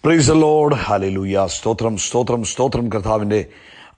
Praise the Lord. Hallelujah. സ്തോത്രം സ്തോത്രം സ്തോത്രം. കർത്താവിൻ്റെ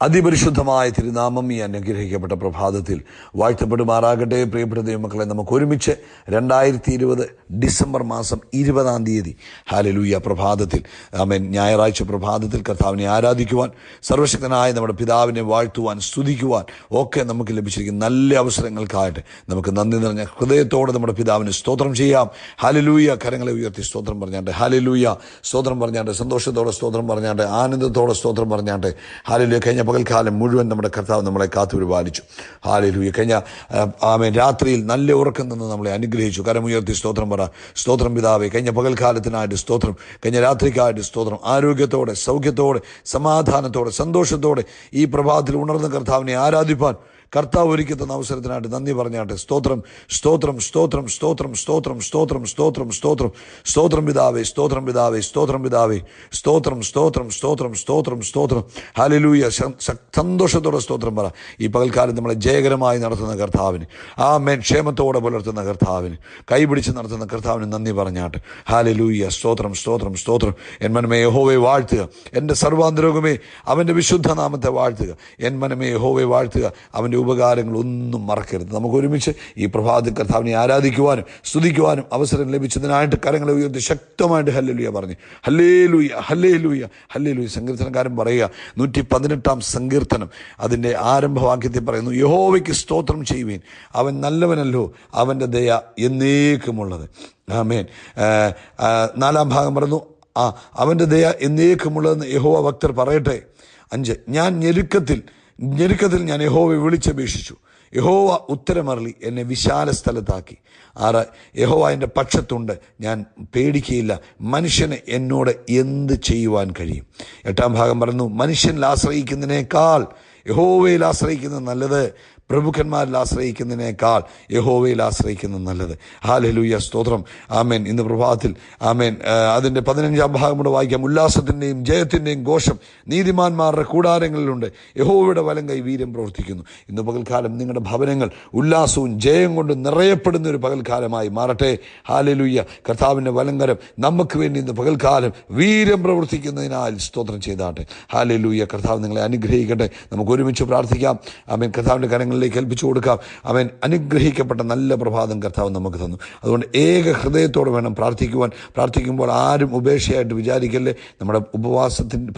അതിപരിശുദ്ധമായ തിരുനാമം ഈ അനുഗ്രഹിക്കപ്പെട്ട പ്രഭാതത്തിൽ വാഴ്ത്തപ്പെടുമാറാകട്ടെ. പ്രിയപ്പെട്ട ദൈവമക്കളെ, നമുക്ക് ഒരുമിച്ച് 2020 ഡിസംബർ മാസം 20 ഹല്ലേലൂയ പ്രഭാതത്തിൽ, ആമേൻ, ഞായറാഴ്ച പ്രഭാതത്തിൽ കർത്താവിനെ ആരാധിക്കുവാൻ, സർവശക്തനായ നമ്മുടെ പിതാവിനെ വാഴ്ത്തുവാൻ, സ്തുതിക്കുവാൻ ഒക്കെ നമുക്ക് ലഭിച്ചിരിക്കുന്ന നല്ല അവസരങ്ങൾക്കായിട്ട് നമുക്ക് നന്ദി നിറഞ്ഞ ഹൃദയത്തോടെ നമ്മുടെ പിതാവിന് സ്തോത്രം ചെയ്യാം. ഹല്ലേലൂയ. കരങ്ങളെ ഉയർത്തി സ്തോത്രം പറഞ്ഞാണ്ട് ഹല്ലേലൂയ സ്തോത്രം പറഞ്ഞാണ്ട്, സന്തോഷത്തോടെ സ്തോത്രം പറഞ്ഞാണ്ട്, ആനന്ദത്തോടെ സ്തോത്രം പറഞ്ഞാണ്ട് ഹല്ലേലൂയ. കഴിഞ്ഞ പകൽക്കാലം മുഴുവൻ നമ്മുടെ കർത്താവ് നമ്മളെ കാത്തുപരിപാലിച്ചു. ഹല്ലേലൂയ. കഴിഞ്ഞ ആമേൻ രാത്രിയിൽ നല്ല ഉറക്കം നിന്ന് നമ്മളെ അനുഗ്രഹിച്ചു. കരമുയർത്തി സ്തോത്രം പറ. സ്തോത്രം പിതാവേ. കഴിഞ്ഞ പകൽക്കാലത്തിനായിട്ട് സ്തോത്രം, കഴിഞ്ഞ രാത്രിക്കായിട്ട് സ്തോത്രം. ആരോഗ്യത്തോടെ, സൗഖ്യത്തോടെ, സമാധാനത്തോടെ, സന്തോഷത്തോടെ ഈ പ്രഭാതത്തിൽ ഉണർന്ന കർത്താവിനെ ആരാധിപ്പാൻ കർത്താവ് ഒരുക്കി തന്ന അവസരത്തിനായിട്ട് നന്ദി പറഞ്ഞാട്ടെ. സ്തോത്രം സ്തോത്രം സ്തോത്രം സ്തോത്രം സ്തോത്രം സ്തോത്രം സ്തോത്രം സ്തോത്രം സ്തോത്രം പിതാവേ. സ്തോത്രം പിതാവേ. സ്തോത്രം പിതാവേ. സ്തോത്രം സ്തോത്രം സ്തോത്രം സ്തോത്രം സ്തോത്രം. ഹല്ലേലൂയ. സന്തോഷത്തോടെ സ്തോത്രം പറ. ഈ പകൽക്കാലം നമ്മളെ ജയകരമായി നടത്തുന്ന കർത്താവിന്, ആമേൻ, ക്ഷേമത്തോടെ പുലർത്തുന്ന കർത്താവിന്, കൈപിടിച്ച് നടത്തുന്ന കർത്താവിന് നന്ദി പറഞ്ഞാട്ടെ. ഹല്ലേലൂയ. സ്തോത്രം സ്തോത്രം സ്തോത്രം. എൻ മനമേ യഹോവയെ വാഴ്ത്തുക, എൻ്റെ സർവാന്തരംഗമേ അവൻ്റെ വിശുദ്ധ നാമത്തെ വാഴ്ത്തുക. എൻ മനമേ യഹോവയെ വാഴ്ത്തുക, അവൻ്റെ ഉപകാരങ്ങൾ ഒന്നും മറക്കരുത്. നമുക്ക് ഒരുമിച്ച് ഈ പ്രഭാതത്തിൽ കർത്താവിനെ ആരാധിക്കുവാനും സ്തുതിക്കുവാനും അവസരം ലഭിച്ചതിനായിട്ട് കരങ്ങളെ ഉയർത്തി ശക്തമായിട്ട് ഹല്ലേലൂയ പറഞ്ഞു. Hallelujah hallelujah hallelujah. സങ്കീർത്തനക്കാരൻ പറയുക, 118 സങ്കീർത്തനം അതിൻ്റെ ആരംഭവാക്യത്തിൽ പറയുന്നു, യഹോവയ്ക്ക് സ്തോത്രം ചെയ്യുവീൻ, അവൻ നല്ലവനല്ലോ, അവൻ്റെ ദയ എന്നേക്കുമുള്ളത്. ആമേൻ. 4 ഭാഗം പറഞ്ഞു, അവൻ്റെ ദയ എന്നേക്കുമുള്ളതെന്ന് യഹോവ ഭക്തർ പറയട്ടെ. 5, ഞാൻ ഞെരുക്കത്തിൽ ഞാൻ യഹോവയെ വിളിച്ചപേക്ഷിച്ചു, യഹോവ ഉത്തരമരുളി എന്നെ വിശാല സ്ഥലത്താക്കി. 6, യഹോവ എൻ്റെ പക്ഷത്തുണ്ട്, ഞാൻ പേടിക്കുകയില്ല, മനുഷ്യന് എന്നോട് എന്ത് ചെയ്യുവാൻ കഴിയും. 8 ഭാഗം പറയുന്നു, മനുഷ്യനിൽ ആശ്രയിക്കുന്നതിനേക്കാൾ യഹോവയിൽ ആശ്രയിക്കുന്നത് നല്ലത്, പ്രഭുക്കന്മാരിൽ ആശ്രയിക്കുന്നതിനേക്കാൾ യഹോവയിൽ ആശ്രയിക്കുന്നത് നല്ലത്. ഹല്ലേലൂയ. സ്തോത്രം. ആമേൻ. ഇന്ന് പ്രഭാതത്തിൽ ആമേൻ അതിൻ്റെ 15 ഭാഗം കൂടെ വായിക്കാം. ഉല്ലാസത്തിൻ്റെയും ജയത്തിൻ്റെയും ഘോഷം നീതിമാന്മാരുടെ കൂടാരങ്ങളിലുണ്ട്, യഹോവയുടെ വലങ്കൈ വീര്യം പ്രവർത്തിക്കുന്നു. ഇന്ന് പകൽക്കാലം നിങ്ങളുടെ ഭവനങ്ങൾ ഉല്ലാസവും ജയം കൊണ്ട് നിറയപ്പെടുന്ന ഒരു പകൽക്കാലമായി മാറട്ടെ. ഹല്ലേലൂയ. കർത്താവിൻ്റെ വലങ്കരം നമുക്ക് വേണ്ടി ഇന്ന് പകൽക്കാലം വീര്യം പ്രവർത്തിക്കുന്നതിനാൽ സ്തോത്രം ചെയ്താട്ടെ. ഹല്ലേലൂയ. കർത്താവ് നിങ്ങളെ അനുഗ്രഹിക്കട്ടെ. നമുക്ക് ഒരുമിച്ച് പ്രാർത്ഥിക്കാം. ആമേൻ. കർത്താവിൻ്റെ കരങ്ങളിലേക്ക് ഏൽപ്പിച്ചു കൊടുക്കാം. അവൻ അനുഗ്രഹിക്കപ്പെട്ട നല്ല പ്രഭാതം കർത്താവ് നമുക്ക് തന്നു. അതുകൊണ്ട് ഏക ഹൃദയത്തോടെ വേണം പ്രാർത്ഥിക്കുമ്പോൾ ആരും ഉപേക്ഷയായിട്ട് വിചാരിക്കല്ലേ. നമ്മുടെ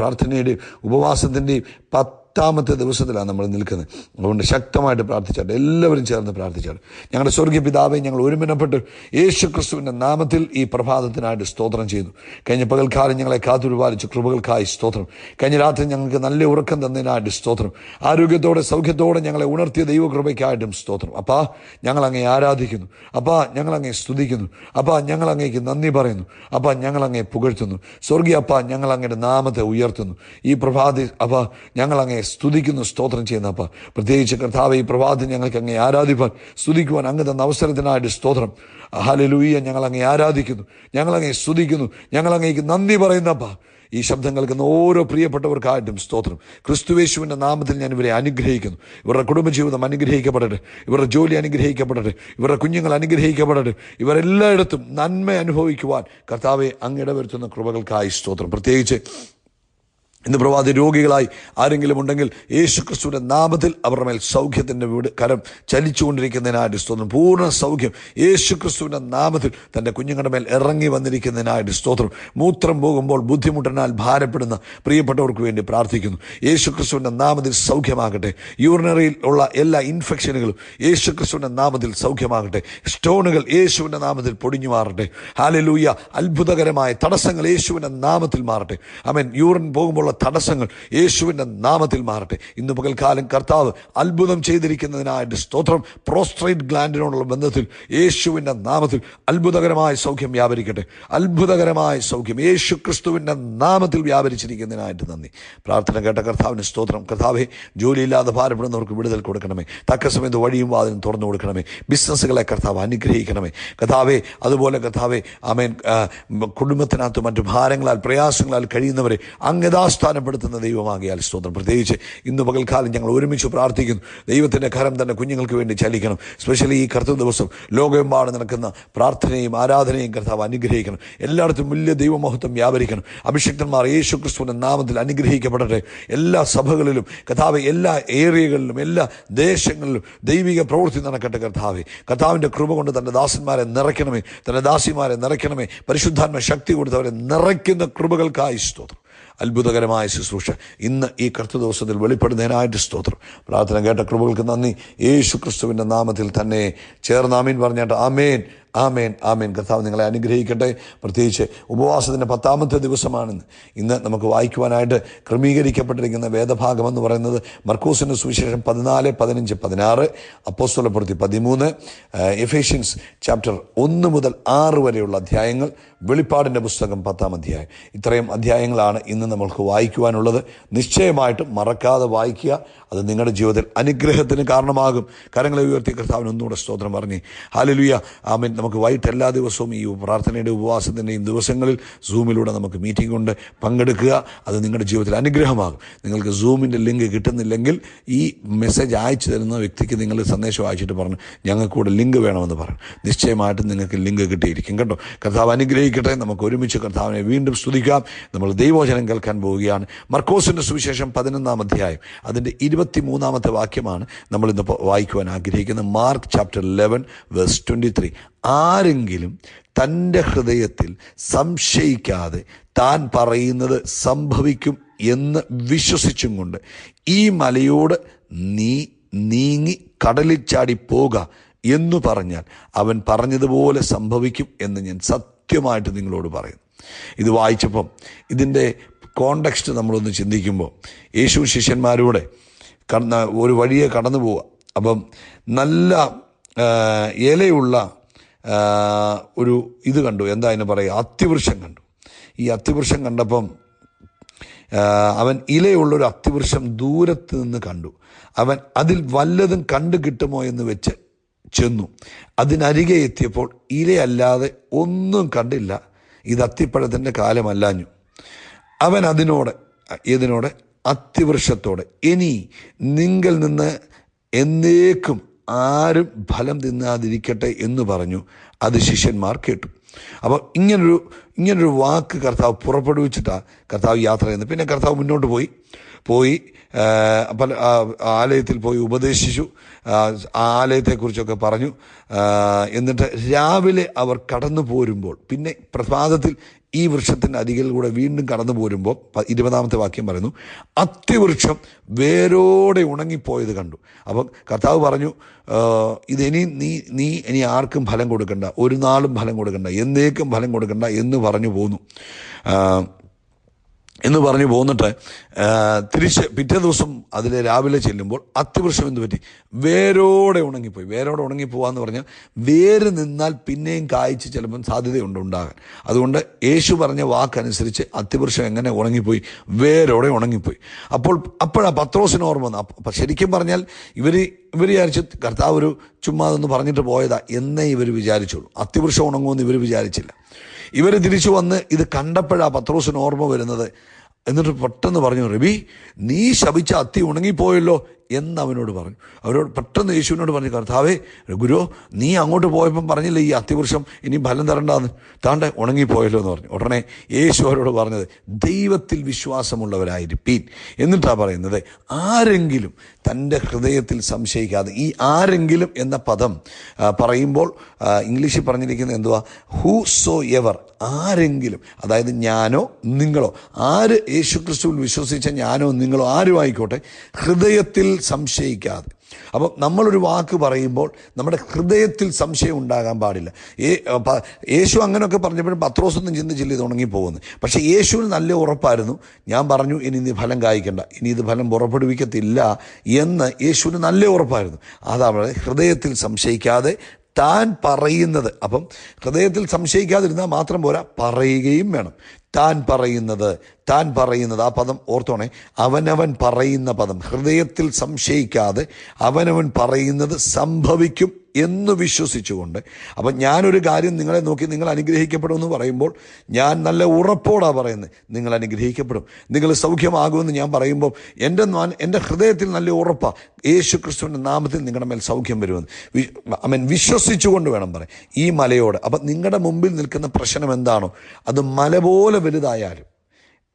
പ്രാർത്ഥനയുടെയും ഉപവാസത്തിൻ്റെയും 10ാമത്തെ ദിവസത്തിലാണ് നമ്മൾ നിൽക്കുന്നത്. അതുകൊണ്ട് ശക്തമായിട്ട് പ്രാർത്ഥിച്ചാട്ടെ. എല്ലാവരും ചേർന്ന് പ്രാർത്ഥിച്ചാട്ടെ. ഞങ്ങളുടെ സ്വർഗീയ പിതാവേ, ഞങ്ങൾ ഒരുമനപ്പെട്ട് യേശു ക്രിസ്തുവിൻ്റെ നാമത്തിൽ ഈ പ്രഭാതത്തിനായിട്ട് സ്തോത്രം ചെയ്തു. കഴിഞ്ഞ പകൽക്കാലം ഞങ്ങളെ കാത്തുപരിപാലിച്ചു കൃപകൾക്കായി സ്തോത്രം. കഴിഞ്ഞ രാത്രി ഞങ്ങൾക്ക് നല്ല ഉറക്കം തന്നതിനായിട്ട് സ്തോത്രം. ആരോഗ്യത്തോടെ സൗഖ്യത്തോടെ ഞങ്ങളെ ഉണർത്തിയ ദൈവകൃപയ്ക്കായിട്ടും സ്തോത്രം. അപ്പാ, ഞങ്ങൾ അങ്ങേ ആരാധിക്കുന്നു. അപ്പാ, ഞങ്ങൾ അങ്ങേ സ്തുതിക്കുന്നു. അപ്പാ, ഞങ്ങൾ അങ്ങേക്ക് നന്ദി പറയുന്നു. അപ്പാ, ഞങ്ങൾ അങ്ങേ പുകഴ്ത്തുന്നു. സ്വർഗീയ അപ്പാ, ഞങ്ങൾ അങ്ങയുടെ നാമത്തെ ഉയർത്തുന്നു. ഈ പ്രഭാതി അപ്പാ, ഞങ്ങൾ അങ്ങേ സ്തുതിക്കുന്നു, സ്തോത്രം ചെയ്യുന്ന അപ്പ. പ്രത്യേകിച്ച് കർത്താവ്, ഈ പ്രഭാതത്തിൽ ഞങ്ങൾക്ക് അങ്ങേ ആരാധിപ്പാൻ, സ്തുതിക്കുവാൻ അങ്ങ് തന്ന അവസരത്തിനായിട്ട് സ്തോത്രം. ഹല്ലേലൂയ. ഞങ്ങൾ അങ്ങേ ആരാധിക്കുന്നു, ഞങ്ങൾ അങ്ങേ സ്തുതിക്കുന്നു, ഞങ്ങൾ അങ്ങേക്ക് നന്ദി പറയുന്നപ്പ. ഈ ശബ്ദം കേൾക്കുന്ന ഓരോ പ്രിയപ്പെട്ടവർക്കായിട്ടും സ്തോത്രം. ക്രിസ്തുയേശുവിൻ്റെ നാമത്തിൽ ഞാൻ ഇവരെ അനുഗ്രഹിക്കുന്നു. ഇവരുടെ കുടുംബജീവിതം അനുഗ്രഹിക്കപ്പെടട്ടെ, ഇവരുടെ ജോലി അനുഗ്രഹിക്കപ്പെടട്ടെ, ഇവരുടെ കുഞ്ഞുങ്ങൾ അനുഗ്രഹിക്കപ്പെടട്ടെ. ഇവരെല്ലായിടത്തും നന്മ അനുഭവിക്കുവാൻ കർത്താവെ അങ്ങ് ഇടവരുത്തുന്ന കൃപകൾക്കായി സ്തോത്രം. പ്രത്യേകിച്ച് ഇന്ന് പ്രഭാതി രോഗികളായി ആരെങ്കിലും ഉണ്ടെങ്കിൽ യേശു ക്രിസ്തുവിൻ്റെ നാമത്തിൽ അവരുടെ മേൽ സൗഖ്യത്തിൻ്റെ കരം ചലിച്ചുകൊണ്ടിരിക്കുന്നതിനായിട്ട് സ്തോത്രം. പൂർണ്ണ സൗഖ്യം യേശു ക്രിസ്തുവിൻ്റെ നാമത്തിൽ തൻ്റെ കുഞ്ഞുങ്ങളുടെ മേൽ ഇറങ്ങി വന്നിരിക്കുന്നതിനായിട്ട് സ്തോത്രം. മൂത്രം പോകുമ്പോൾ ബുദ്ധിമുട്ടിനാൽ ഭാരപ്പെടുന്ന പ്രിയപ്പെട്ടവർക്ക് വേണ്ടി പ്രാർത്ഥിക്കുന്നു. യേശു ക്രിസ്തുവിൻ്റെ നാമത്തിൽ സൗഖ്യമാകട്ടെ. യൂറിനറിയിൽ ഉള്ള എല്ലാ ഇൻഫെക്ഷനുകളും യേശു ക്രിസ്തുവിൻ്റെ നാമത്തിൽ സൗഖ്യമാകട്ടെ. സ്റ്റോണുകൾ യേശുവിൻ്റെ നാമത്തിൽ പൊടിഞ്ഞു മാറട്ടെ. ഹല്ലേലൂയ. അത്ഭുതകരമായ തടസ്സങ്ങൾ യേശുവിൻ്റെ നാമത്തിൽ മാറട്ടെ. ആമേൻ. യൂറിൻ പോകുമ്പോൾ തടസ്സങ്ങൾ യേശുവിൻ്റെ നാമത്തിൽ മാറട്ടെ. ഇന്ന് പകൽക്കാലം കർത്താവ് അത്ഭുതം ചെയ്തിരിക്കുന്നതിനായിട്ട് സ്തോത്രം. പ്രോസ്ട്രേറ്റ് ഗ്ലാൻഡിനോടുള്ള ബന്ധത്തിൽ യേശുവിൻ്റെ നാമത്തിൽ അത്ഭുതകരമായ സൗഖ്യം വ്യാപരിക്കട്ടെ. അത്ഭുതകരമായ സൗഖ്യം യേശു ക്രിസ്തുവിൻ്റെ നാമത്തിൽ വ്യാപരിച്ചിരിക്കുന്നതിനായിട്ട് നന്ദി. പ്രാർത്ഥന കേട്ട കർത്താവിന് സ്തോത്രം. കർത്താവെ, ജോലിയില്ലാതെ ഭാരപ്പെടുന്നവർക്ക് വിടുതൽ കൊടുക്കണമേ. തക്ക സമയത്ത് വഴിയും വാതിലും തുറന്നു കൊടുക്കണമേ. ബിസിനസ്സുകളെ കർത്താവ് അനുഗ്രഹിക്കണമേ. കർത്താവെ, അതുപോലെ കർത്താവെ, ആമേൻ, കുടുംബത്തിനകത്ത് മറ്റു ഭാരങ്ങളാൽ പ്രയാസങ്ങളാൽ കഴിയുന്നവരെ അങ്ങ് യഥാസ്ഥാനപ്പെടുത്തുന്ന ദൈവമാകിയാൽ സ്തോത്രം. പ്രത്യേകിച്ച് ഇന്ന് പകൽക്കാലം ഞങ്ങൾ ഒരുമിച്ച് പ്രാർത്ഥിക്കുന്നു. ദൈവത്തിൻ്റെ കരം തന്നെ കുഞ്ഞുങ്ങൾക്ക് വേണ്ടി ചലിക്കണം. സ്പെഷ്യലി ഈ കർത്തൃ ദിവസം ലോകമെമ്പാടും നടക്കുന്ന പ്രാർത്ഥനയും ആരാധനയും കർത്താവ് അനുഗ്രഹിക്കണം. എല്ലായിടത്തും വലിയ ദൈവമഹത്വം വ്യാപരിക്കണം. അഭിഷിക്തന്മാർ യേശു ക്രിസ്തുവിൻ്റെ നാമത്തിൽ അനുഗ്രഹിക്കപ്പെടട്ടെ. എല്ലാ സഭകളിലും കർത്താവ്, എല്ലാ ഏരിയകളിലും, എല്ലാ ദേശങ്ങളിലും ദൈവിക പ്രവൃത്തി നടക്കട്ടെ. കർത്താവിൻ്റെ കൃപ കൊണ്ട് തൻ്റെ ദാസന്മാരെ നിറയ്ക്കണമേ, തൻ്റെ ദാസിമാരെ നിറയ്ക്കണമേ. പരിശുദ്ധാത്മ ശക്തി കൊടുത്തവരെ നിറയ്ക്കുന്ന കൃപകൾക്കായി സ്തോത്രം. അത്ഭുതകരമായ ശുശ്രൂഷ ഇന്ന് ഈ കർത്തൃ ദിവസത്തിൽ വെളിപ്പെടുന്നതിനായിട്ട് സ്തോത്രം. പ്രാർത്ഥന കേട്ട കൃപകൾക്ക് നന്ദി. യേശു ക്രിസ്തുവിൻ്റെ നാമത്തിൽ തന്നെ ചേർന്ന് ആമീൻ പറഞ്ഞാട്ട് ആമേൻ, ആമേൻ, ആമേൻ. കർത്താവ് നിങ്ങളെ അനുഗ്രഹിക്കട്ടെ. പ്രത്യേകിച്ച് ഉപവാസത്തിൻ്റെ 10ാമത്തെ ദിവസമാണെന്ന് ഇന്ന് നമുക്ക് വായിക്കുവാനായിട്ട് ക്രമീകരിക്കപ്പെട്ടിരിക്കുന്ന വേദഭാഗം എന്ന് പറയുന്നത് മർക്കോസിൻ്റെ സുവിശേഷം 14, 15, 16, അപ്പോസ്തലപ്രവൃത്തി 13, എഫേഷ്യൻസ് ചാപ്റ്റർ 1 മുതൽ 6 വരെയുള്ള അധ്യായങ്ങൾ, വെളിപ്പാടിൻ്റെ പുസ്തകം 10ാം അധ്യായം. ഇത്രയും അധ്യായങ്ങളാണ് ഇന്ന് നമ്മൾക്ക് വായിക്കുവാനുള്ളത്. നിശ്ചയമായിട്ടും മറക്കാതെ വായിക്കുക. അത് നിങ്ങളുടെ ജീവിതത്തിൽ അനുഗ്രഹത്തിന് കാരണമാകും. കരങ്ങളെ ഉയർത്തി കർത്താവിന് ഒന്നുകൂടെ സ്തോത്രം പറഞ്ഞ് ഹല്ലേലൂയ, ആമേൻ. നമുക്ക് വൈകിട്ട് എല്ലാ ദിവസവും ഈ പ്രാർത്ഥനയുടെ ഉപവാസത്തിൻ്റെയും ദിവസങ്ങളിൽ സൂമിലൂടെ നമുക്ക് മീറ്റിംഗ് കൊണ്ട് പങ്കെടുക്കുക. അത് നിങ്ങളുടെ ജീവിതത്തിൽ അനുഗ്രഹമാകും. നിങ്ങൾക്ക് സൂമിൻ്റെ ലിങ്ക് കിട്ടുന്നില്ലെങ്കിൽ ഈ മെസ്സേജ് അയച്ചു തരുന്ന വ്യക്തിക്ക് നിങ്ങൾ സന്ദേശം അയച്ചിട്ട് പറഞ്ഞു ഞങ്ങൾക്ക് കൂടെ ലിങ്ക് വേണമെന്ന് പറഞ്ഞു. നിശ്ചയമായിട്ടും നിങ്ങൾക്ക് ലിങ്ക് കിട്ടിയിരിക്കും കേട്ടോ. കർത്താവ് അനുഗ്രഹിക്കട്ടെ. നമുക്ക് ഒരുമിച്ച് കർത്താവിനെ വീണ്ടും സ്തുതിക്കാം. നമ്മൾ ദൈവവചനം കേൾക്കാൻ പോവുകയാണ്. മർക്കോസിൻ്റെ സുവിശേഷം 11ാം അധ്യായം അതിൻ്റെ 23ാമത്തെ വാക്യമാണ് നമ്മളിന്ന് വായിക്കുവാൻ ആഗ്രഹിക്കുന്നത്. Mark chapter 11 verse 23. ആരെങ്കിലും തൻ്റെ ഹൃദയത്തിൽ സംശയിക്കാതെ താൻ പറയുന്നത് സംഭവിക്കും എന്ന് വിശ്വസിച്ചും കൊണ്ട് ഈ മലയോട് നീങ്ങി കടലിൽ ചാടി പോക എന്നു പറഞ്ഞാൽ അവൻ പറഞ്ഞതുപോലെ സംഭവിക്കും എന്ന് ഞാൻ സത്യമായിട്ട് നിങ്ങളോട് പറയുന്നു. ഇത് വായിച്ചപ്പം ഇതിൻ്റെ കോണ്ടെക്സ്റ്റ് നമ്മളൊന്ന് ചിന്തിക്കുമ്പോൾ, യേശു ശിഷ്യന്മാരോടെ ഒരു വഴിയെ കടന്നു പോവുക. അപ്പം നല്ല ഇലയുള്ള ഒരു ഇത് കണ്ടു. എന്താ അതിന് പറയുക? അത്തിവൃക്ഷം കണ്ടു. ഈ അത്തിവൃക്ഷം കണ്ടപ്പം അവൻ ഇലയുള്ളൊരു അത്തിവൃക്ഷം ദൂരത്ത് നിന്ന് കണ്ടു. അവൻ അതിൽ വല്ലതും കണ്ടു കിട്ടുമോ എന്ന് വെച്ച് ചെന്നു. അതിനരികെ എത്തിയപ്പോൾ ഇലയല്ലാതെ ഒന്നും കണ്ടില്ല. ഇത് അത്തിപ്പഴത്തിൻ്റെ കാലമല്ലാഞ്ഞു. അവൻ ഇതിനോട് അത്തിവൃക്ഷത്തോടെ ഇനി നിങ്കിൽ നിന്ന് എന്നേക്കും ആരും ഫലം തിന്നാതിരിക്കട്ടെ എന്ന് പറഞ്ഞു. അത് ശിഷ്യന്മാർ കേട്ടു. അപ്പോൾ ഇങ്ങനൊരു വാക്ക് കർത്താവ് പുറപ്പെടുവിച്ചിട്ടാണ് കർത്താവ് യാത്ര ചെയ്യുന്നത്. പിന്നെ കർത്താവ് മുന്നോട്ട് പോയി പല ആലയത്തിൽ പോയി ഉപദേശിച്ചു. ആലയത്തെക്കുറിച്ചൊക്കെ പറഞ്ഞു. എന്നിട്ട് രാവിലെ അവർ കടന്നു പോരുമ്പോൾ, പിന്നെ പ്രഭാതത്തിൽ ഈ വൃക്ഷത്തിൻ്റെ അരികിലൂടെ വീണ്ടും കടന്നു പോരുമ്പോൾ 20ാമത്തെ വാക്യം പറയുന്നു, അത്തിവൃക്ഷം വേരോടെ ഉണങ്ങിപ്പോയത് കണ്ടു. അപ്പം കർത്താവ് പറഞ്ഞു, ഇതെനി നീ ഇനി ആർക്കും ഫലം കൊടുക്കണ്ട, ഒരു നാളും ഫലം കൊടുക്കണ്ട, എന്നേക്കും ഫലം കൊടുക്കണ്ട എന്ന് പറഞ്ഞു പോന്നിട്ട് തിരിച്ച് പിറ്റേ ദിവസം അതിൽ രാവിലെ ചെല്ലുമ്പോൾ അത്തിവൃക്ഷം എന്ത് പറ്റി? വേരോടെ ഉണങ്ങിപ്പോയി. വേരോടെ ഉണങ്ങിപ്പോവാന്ന് പറഞ്ഞാൽ വേര് നിന്നാൽ പിന്നെയും കായ്ച്ച് ചിലപ്പം സാധ്യതയുണ്ട് ഉണ്ടാകാൻ. അതുകൊണ്ട് യേശു പറഞ്ഞ വാക്കനുസരിച്ച് അത്തിവൃക്ഷം എങ്ങനെ ഉണങ്ങിപ്പോയി? വേരോടെ ഉണങ്ങിപ്പോയി. അപ്പോഴാണ് പത്രോസിന് ഓർമ്മ വന്നു. ശരിക്കും പറഞ്ഞാൽ ഇവർ വിചാരിച്ചു കർത്താവ് ഒരു ചുമ്മാ അതൊന്ന് പറഞ്ഞിട്ട് പോയതാ എന്നേ ഇവർ വിചാരിച്ചുള്ളൂ. അത്തിവൃക്ഷം ഉണങ്ങുമെന്ന് ഇവർ വിചാരിച്ചില്ല. ഇവർ തിരിച്ചു വന്ന് ഇത് കണ്ടപ്പോഴാണ് പത്രോസിന് ഓർമ്മ വരുന്നത്. എന്നിട്ട് പെട്ടെന്ന് പറഞ്ഞു, റബി, നീ ശപിച്ച അത്തി ഉണങ്ങിപ്പോയല്ലോ എന്ന് അവനോട് പറഞ്ഞു. അവരോട് പെട്ടെന്ന് യേശുവിനോട് പറഞ്ഞു, കർത്താവേ, ഗുരു, നീ അങ്ങോട്ട് പോയപ്പം പറഞ്ഞില്ലേ ഈ അത്തിവൃക്ഷം ഇനി ഫലം തരണ്ടാന്ന്, താണ്ടെ ഉണങ്ങിപ്പോയല്ലോ എന്ന് പറഞ്ഞു. ഉടനെ യേശു അവരോട് പറഞ്ഞത്, ദൈവത്തിൽ വിശ്വാസമുള്ളവരായിരിപ്പീൻ. എന്നിട്ടാണ് പറയുന്നത്, ആരെങ്കിലും തൻ്റെ ഹൃദയത്തിൽ സംശയിക്കാതെ. ഈ ആരെങ്കിലും എന്ന പദം പറയുമ്പോൾ ഇംഗ്ലീഷിൽ പറഞ്ഞിരിക്കുന്നത് എന്തുവാ? ഹൂ സോ എവർ, ആരെങ്കിലും, അതായത് ഞാനോ നിങ്ങളോ, ആര് യേശുക്രിസ്തുവിൽ വിശ്വസിച്ച ഞാനോ നിങ്ങളോ ആരും ആയിക്കോട്ടെ, ഹൃദയത്തിൽ സംശയിക്കാതെ. അപ്പം നമ്മളൊരു വാക്ക് പറയുമ്പോൾ നമ്മുടെ ഹൃദയത്തിൽ സംശയം ഉണ്ടാകാൻ പാടില്ല. യേശു അങ്ങനെയൊക്കെ പറഞ്ഞപ്പോഴും പത്രോസൊന്നും ചിന്തിച്ചില്ല ഇത് ഉണങ്ങിപ്പോകുന്നു. പക്ഷേ യേശുവിൽ നല്ല ഉറപ്പായിരുന്നു. ഞാൻ പറഞ്ഞു ഇനി ഇത് ഫലം കായ്ക്കണ്ട, ഇനി ഇത് ഫലം പുറപ്പെടുവിക്കത്തില്ല എന്ന് യേശുവിന് നല്ല ഉറപ്പായിരുന്നു. അതാണ് ഹൃദയത്തിൽ സംശയിക്കാതെ താൻ പറയുന്നത്. അപ്പം ഹൃദയത്തിൽ സംശയിക്കാതിരുന്നാൽ മാത്രം പോരാ, പറയുകയും വേണം. താൻ പറയുന്നത് ആ പദം ഓർത്തോണേ, അവനവൻ പറയുന്ന പദം. ഹൃദയത്തിൽ സംശയിക്കാതെ അവനവൻ പറയുന്നത് സംഭവിക്കും എന്ന് വിശ്വസിച്ചുകൊണ്ട്. അപ്പം ഞാനൊരു കാര്യം നിങ്ങളെ നോക്കി നിങ്ങൾ അനുഗ്രഹിക്കപ്പെടുമെന്ന് പറയുമ്പോൾ ഞാൻ നല്ല ഉറപ്പോടാണ് പറയുന്നത്, നിങ്ങൾ അനുഗ്രഹിക്കപ്പെടും, നിങ്ങൾ സൗഖ്യമാകുമെന്ന് ഞാൻ പറയുമ്പോൾ എൻ്റെ ഹൃദയത്തിൽ നല്ല ഉറപ്പാണ്, യേശു ക്രിസ്തുവിൻ്റെ നാമത്തിൽ നിങ്ങളുടെ മേൽ സൗഖ്യം വരുമെന്ന് വിശ്വസിച്ചുകൊണ്ട് വേണം പറയാം ഈ മലയോട്. അപ്പം നിങ്ങളുടെ മുമ്പിൽ നിൽക്കുന്ന പ്രശ്നം എന്താണോ അത് മല പോലെ വലുതായാലും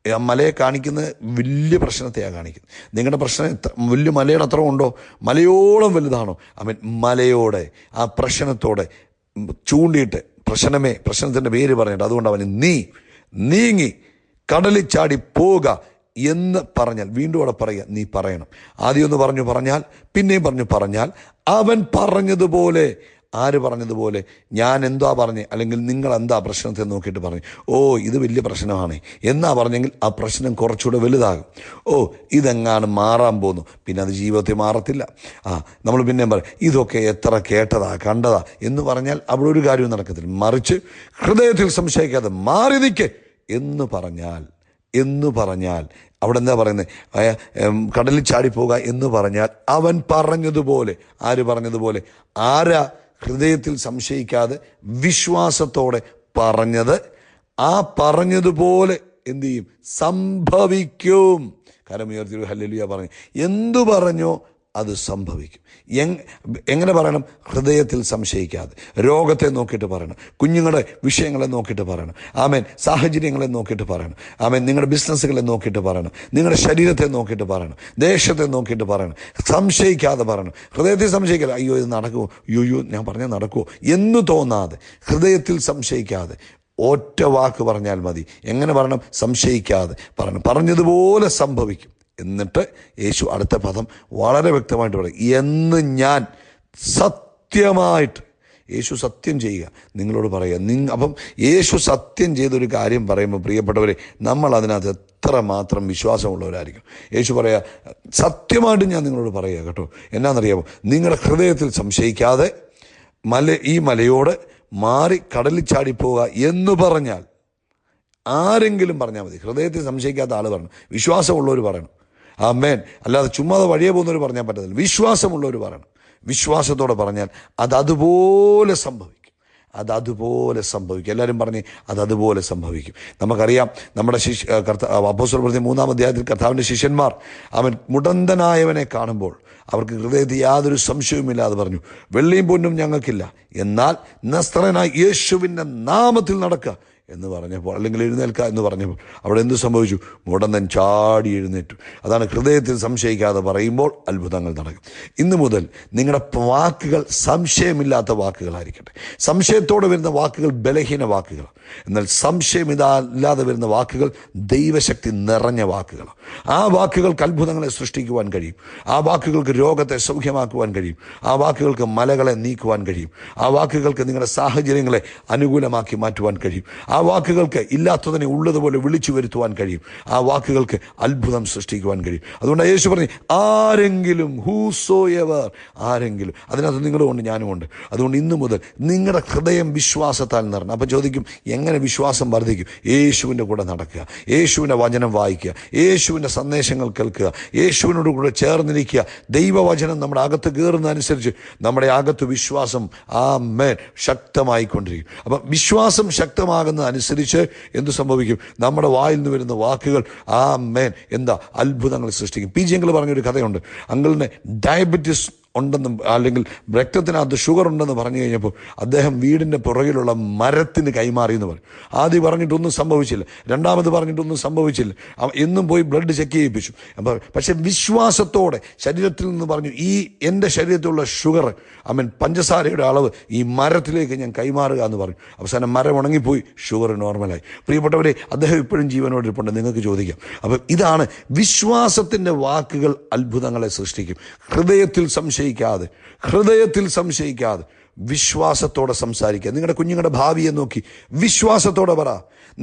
ആ മലയെ കാണിക്കുന്നത് വലിയ പ്രശ്നത്തെയാണ് കാണിക്കുന്നത്. നിങ്ങളുടെ പ്രശ്നം വലിയ മലയുടെ അത്ര ഉണ്ടോ, മലയോളം വലുതാണോ, മലയോടെ ആ പ്രശ്നത്തോടെ ചൂണ്ടിയിട്ട് പ്രശ്നത്തിൻ്റെ പേര് പറഞ്ഞിട്ട് അതുകൊണ്ട് അവന് നീങ്ങി കടലിൽ ചാടി പോക എന്ന് പറഞ്ഞാൽ, വീണ്ടും അവിടെ പറയുക, നീ പറയണം. ആദ്യം ഒന്ന് പറഞ്ഞാൽ പിന്നെയും പറഞ്ഞാൽ അവൻ പറഞ്ഞതുപോലെ. ആര് പറഞ്ഞതുപോലെ? ഞാൻ എന്താ പറഞ്ഞ്, അല്ലെങ്കിൽ നിങ്ങൾ എന്താ പ്രശ്നത്തെ നോക്കിയിട്ട് പറഞ്ഞു, ഓ ഇത് വലിയ പ്രശ്നമാണ് എന്നാ പറഞ്ഞെങ്കിൽ ആ പ്രശ്നം കുറച്ചുകൂടെ വലുതാകും. ഓ ഇതെങ്ങാനും മാറാൻ പോകുന്നു, പിന്നെ അത് ജീവിതത്തിൽ മാറത്തില്ല. നമ്മൾ പിന്നെയും പറയും ഇതൊക്കെ എത്ര കേട്ടതാ കണ്ടതാ എന്ന് പറഞ്ഞാൽ അവിടെ ഒരു കാര്യവും നടക്കത്തില്ല. മറിച്ച് ഹൃദയത്തിൽ സംശയിക്കാതെ മാറി നിൽക്ക് എന്ന് പറഞ്ഞാൽ അവിടെ എന്താ പറയുന്നത്? കടലിൽ ചാടിപ്പോകുക എന്ന് പറഞ്ഞാൽ അവൻ പറഞ്ഞതുപോലെ. ആര് പറഞ്ഞതുപോലെ? ആരാ ഹൃദയത്തിൽ സംശയിക്കാതെ വിശ്വാസത്തോടെ പറഞ്ഞത്? ആ പറഞ്ഞതുപോലെ എന്തു ചെയ്യും? സംഭവിക്കും. കരമുയർത്തി ഹല്ലേലൂയ പറഞ്ഞു. എന്തു പറഞ്ഞോ അത് സംഭവിക്കും. എങ്ങനെ പറയണം? ഹൃദയത്തിൽ സംശയിക്കാതെ. രോഗത്തെ നോക്കിയിട്ട് പറയണം, കുഞ്ഞുങ്ങളുടെ വിഷയങ്ങളെ നോക്കിയിട്ട് പറയണം, ആമേൻ. സാഹചര്യങ്ങളെ നോക്കിയിട്ട് പറയണം, ആമേൻ. നിങ്ങളുടെ ബിസിനസ്സുകളെ നോക്കിയിട്ട് പറയണം, നിങ്ങളുടെ ശരീരത്തെ നോക്കിയിട്ട് പറയണം, ദേശത്തെ നോക്കിയിട്ട് പറയണം. സംശയിക്കാതെ പറയണം. ഹൃദയത്തിൽ സംശയിക്കാതെ അയ്യോ ഇത് നടക്കുമോ, അയ്യോ ഞാൻ പറഞ്ഞാൽ നടക്കുമോ എന്ന് തോന്നാതെ, ഹൃദയത്തിൽ സംശയിക്കാതെ ഒറ്റ വാക്ക് പറഞ്ഞാൽ മതി. എങ്ങനെ പറയണം? സംശയിക്കാതെ പറയണം. പറഞ്ഞതുപോലെ സംഭവിക്കും. എന്നിട്ട് യേശു അടുത്ത പദം വളരെ വ്യക്തമായിട്ട് പറയും, എന്ന് ഞാൻ സത്യമായിട്ട്. യേശു സത്യം ചെയ്യുക, നിങ്ങളോട് പറയുക. അപ്പം യേശു സത്യം ചെയ്തൊരു കാര്യം പറയുമ്പോൾ പ്രിയപ്പെട്ടവരെ, നമ്മൾ അതിനകത്ത് എത്രമാത്രം വിശ്വാസമുള്ളവരായിരിക്കും. യേശു പറയുക, സത്യമായിട്ട് ഞാൻ നിങ്ങളോട് പറയുക കേട്ടോ. എന്നാണെന്നറിയാമോ? നിങ്ങളുടെ ഹൃദയത്തിൽ സംശയിക്കാതെ ഈ മലയോട് മാറി കടലിൽ ചാടിപ്പോവുക എന്ന് പറഞ്ഞാൽ, ആരെങ്കിലും പറഞ്ഞാൽ മതി. ഹൃദയത്തിൽ സംശയിക്കാത്ത ആൾ പറയണം, വിശ്വാസമുള്ളവർ പറയണം, ആമേൻ. അല്ലാതെ ചുമ്മാതെ വഴിയെ പോകുന്നവർ പറഞ്ഞാൽ പറ്റത്തില്ല. വിശ്വാസമുള്ളവർ പറയണം. വിശ്വാസത്തോടെ പറഞ്ഞാൽ അതതുപോലെ സംഭവിക്കും. എല്ലാവരും പറഞ്ഞ് അതതുപോലെ സംഭവിക്കും. നമുക്കറിയാം, നമ്മുടെ അപ്പോസ്തലപ്രവൃത്തി 3-ാം അധ്യായത്തിൽ കർത്താവിൻ്റെ ശിഷ്യന്മാർ അവൻ മുടന്തനായവനെ കാണുമ്പോൾ അവർക്ക് ഹൃദയത്തിൽ യാതൊരു സംശയവുമില്ലാതെ പറഞ്ഞു, വെള്ളിയും പൊന്നും ഞങ്ങൾക്കില്ല, എന്നാൽ നസ്രയനായ യേശുവിൻ്റെ നാമത്തിൽ നടക്കുക എന്ന് പറഞ്ഞപ്പോൾ, അല്ലെങ്കിൽ എഴുന്നേൽക്കുക എന്ന് പറഞ്ഞപ്പോൾ അവിടെ എന്ത് സംഭവിച്ചു? മുടന്തൻ ചാടി എഴുന്നേറ്റു. അതാണ് ഹൃദയത്തിൽ സംശയിക്കാതെ പറയുമ്പോൾ അത്ഭുതങ്ങൾ നടക്കും. ഇന്നു മുതൽ നിങ്ങളുടെ വാക്കുകൾ സംശയമില്ലാത്ത വാക്കുകളായിരിക്കട്ടെ. സംശയത്തോടെ വരുന്ന വാക്കുകൾ ബലഹീന വാക്കുകൾ, എന്നാൽ സംശയമില്ലാതെ വരുന്ന വാക്കുകൾ ദൈവശക്തി നിറഞ്ഞ വാക്കുകളാണ്. ആ വാക്കുകൾക്ക് അത്ഭുതങ്ങളെ സൃഷ്ടിക്കുവാൻ കഴിയും. ആ വാക്കുകൾക്ക് രോഗത്തെ സൗഖ്യമാക്കുവാൻ കഴിയും. ആ വാക്കുകൾക്ക് മലകളെ നീക്കുവാൻ കഴിയും. ആ വാക്കുകൾക്ക് നിങ്ങളുടെ സാഹചര്യങ്ങളെ അനുകൂലമാക്കി മാറ്റുവാൻ കഴിയും. ആ വാക്കുകൾക്ക് ഇല്ലാത്തതിനെ ഉള്ളതുപോലെ വിളിച്ചു വരുത്തുവാൻ കഴിയും. ആ വാക്കുകൾക്ക് അത്ഭുതം സൃഷ്ടിക്കുവാൻ കഴിയും. അതുകൊണ്ട് യേശു പറഞ്ഞു, ആരെങ്കിലും അതിനകത്ത് നിങ്ങളുമുണ്ട്, ഞാനുമുണ്ട്. അതുകൊണ്ട് ഇന്നു മുതൽ നിങ്ങളുടെ ഹൃദയം വിശ്വാസത്താൽ നിറഞ്ഞു. അപ്പം ചോദിക്കും, എങ്ങനെ വിശ്വാസം വർദ്ധിക്കും? യേശുവിൻ്റെ കൂടെ നടക്കുക, യേശുവിൻ്റെ വചനം വായിക്കുക, യേശുവിൻ്റെ സന്ദേശങ്ങൾ കേൾക്കുക, യേശുവിനോട് കൂടെ ചേർന്നിരിക്കുക. ദൈവവചനം നമ്മുടെ അകത്ത് കയറുന്നതനുസരിച്ച് നമ്മുടെ അകത്ത് വിശ്വാസം ആമേൻ ശക്തമായിക്കൊണ്ടിരിക്കും. അപ്പം വിശ്വാസം ശക്തമാകുന്ന അനുസരിച്ച് എന്ത് സംഭവിക്കും? നമ്മുടെ വായിൽ നിന്ന് വരുന്ന വാക്കുകൾ ആമേൻ അത്ഭുതങ്ങൾ സൃഷ്ടിക്കും. പി ജി അങ്കിൾ പറഞ്ഞൊരു കഥയുണ്ട്. അങ്കിളിന് ഡയബറ്റിസ് ഉണ്ടെന്നും അല്ലെങ്കിൽ രക്തത്തിനകത്ത് ഷുഗർ ഉണ്ടെന്ന് പറഞ്ഞു കഴിഞ്ഞപ്പോൾ അദ്ദേഹം വീടിൻ്റെ പുറകിലുള്ള മരത്തിന് കൈമാറി എന്ന് പറയും. ആദ്യം പറഞ്ഞിട്ടൊന്നും സംഭവിച്ചില്ല, രണ്ടാമത് പറഞ്ഞിട്ടൊന്നും സംഭവിച്ചില്ല, എന്നും പോയി ബ്ലഡ് ചെക്ക് ചെയ്യിപ്പിച്ചു. പക്ഷെ വിശ്വാസത്തോടെ ശരീരത്തിൽ നിന്ന് പറഞ്ഞു, ഈ എൻ്റെ ശരീരത്തിലുള്ള ഷുഗർ പഞ്ചസാരയുടെ അളവ് ഈ മരത്തിലേക്ക് ഞാൻ കൈമാറുക എന്ന് പറഞ്ഞു. അവസാനം മരം ഉണങ്ങിപ്പോയി, ഷുഗർ നോർമലായി. പ്രിയപ്പെട്ടവരെ, അദ്ദേഹം ഇപ്പോഴും ജീവനോട് ഇരിപ്പുണ്ട്, നിങ്ങൾക്ക് ചോദിക്കാം. അപ്പം ഇതാണ് വിശ്വാസത്തിൻ്റെ വാക്കുകൾ അത്ഭുതങ്ങളെ സൃഷ്ടിക്കും. ഹൃദയത്തിൽ സംശയിക്കാതെ വിശ്വാസത്തോടെ സംസാരിക്കുക. നിങ്ങളുടെ കുഞ്ഞുങ്ങളുടെ ഭാവിയെ നോക്കി വിശ്വാസത്തോടെ പറ.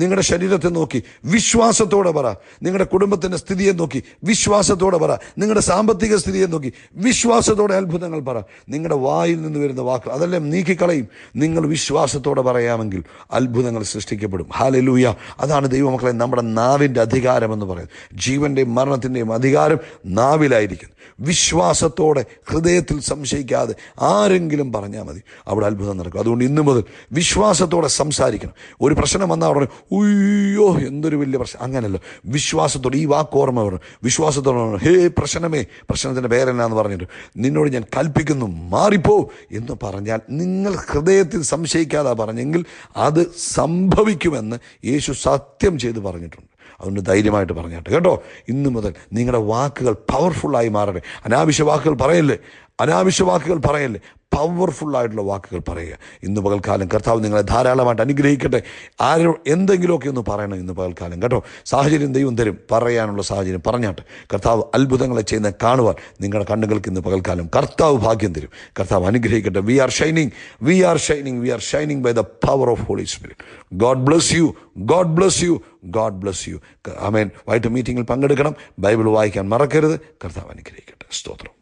നിങ്ങളുടെ ശരീരത്തെ നോക്കി വിശ്വാസത്തോടെ പറ. നിങ്ങളുടെ കുടുംബത്തിൻ്റെ സ്ഥിതിയെ നോക്കി വിശ്വാസത്തോടെ പറ. നിങ്ങളുടെ സാമ്പത്തിക സ്ഥിതിയെ നോക്കി വിശ്വാസത്തോടെ അത്ഭുതങ്ങൾ പറ. നിങ്ങളുടെ വായിൽ നിന്ന് വരുന്ന വാക്കുകൾ അതെല്ലാം നീക്കിക്കളയും. നിങ്ങൾ വിശ്വാസത്തോടെ പറയാമെങ്കിൽ അത്ഭുതങ്ങൾ സൃഷ്ടിക്കപ്പെടും. ഹല്ലേലൂയ. അതാണ് ദൈവമക്കളെ നമ്മുടെ നാവിൻ്റെ അധികാരമെന്ന് പറയുന്നത്. ജീവൻ്റെയും മരണത്തിൻ്റെയും അധികാരം നാവിലായിരിക്കുന്നു. വിശ്വാസത്തോടെ ഹൃദയത്തിൽ സംശയിക്കാതെ ആരെങ്കിലും പറഞ്ഞാൽ മതി, അവിടെ അത്ഭുതം നടക്കും. അതുകൊണ്ട് ഇന്നു മുതൽ വിശ്വാസത്തോടെ സംസാരിക്കണം. ഒരു പ്രശ്നം വന്നാൽ ഉടനെ ഉയ്യോ എന്തൊരു വലിയ പ്രശ്നം, അങ്ങനല്ല. വിശ്വാസത്തോടെ ഈ വാക്ക് ഓർമ്മ വരണം. വിശ്വാസത്തോടെ ഹേ പ്രശ്നമേ, പ്രശ്നത്തിൻ്റെ പേരെന്നാന്ന് പറഞ്ഞിട്ട് നിന്നോട് ഞാൻ കൽപ്പിക്കുന്നു മാറിപ്പോ എന്ന് പറഞ്ഞാൽ, നിങ്ങൾ ഹൃദയത്തിൽ സംശയിക്കാതെ പറഞ്ഞെങ്കിൽ അത് സംഭവിക്കുമെന്ന് യേശു സത്യം ചെയ്ത് പറഞ്ഞിട്ടുണ്ട്. അതുകൊണ്ട് ധൈര്യമായിട്ട് പറഞ്ഞാട്ടെ കേട്ടോ. ഇന്നു മുതൽ നിങ്ങളുടെ വാക്കുകൾ പവർഫുള്ളായി മാറട്ടെ. അനാവശ്യ വാക്കുകൾ പറയല്ലേ, പവർഫുള്ളായിട്ടുള്ള വാക്കുകൾ പറയുക. ഇന്ന് പകൽക്കാലം കർത്താവ് നിങ്ങളെ ധാരാളമായിട്ട് അനുഗ്രഹിക്കട്ടെ. ആരോ എന്തെങ്കിലുമൊക്കെ ഒന്ന് പറയണം ഇന്ന് പകൽക്കാലം കേട്ടോ. സാഹചര്യം ദൈവം തരും, പറയാനുള്ള സാഹചര്യം പറഞ്ഞാട്ടെ. കർത്താവ് അത്ഭുതങ്ങളെ ചെയ്യുന്ന കാണുവാൻ നിങ്ങളുടെ കണ്ണുകൾക്ക് ഇന്ന് പകൽക്കാലം കർത്താവ് ഭാഗ്യം തരും. കർത്താവ് അനുഗ്രഹിക്കട്ടെ. We are shining by the power of holy spirit. God bless you. Amen. വൈകിട്ട് മീറ്റിങ്ങിൽ പങ്കെടുക്കണം. ബൈബിൾ വായിക്കാൻ മറക്കരുത്. കർത്താവ് അനുഗ്രഹിക്കട്ടെ. സ്തോത്രം.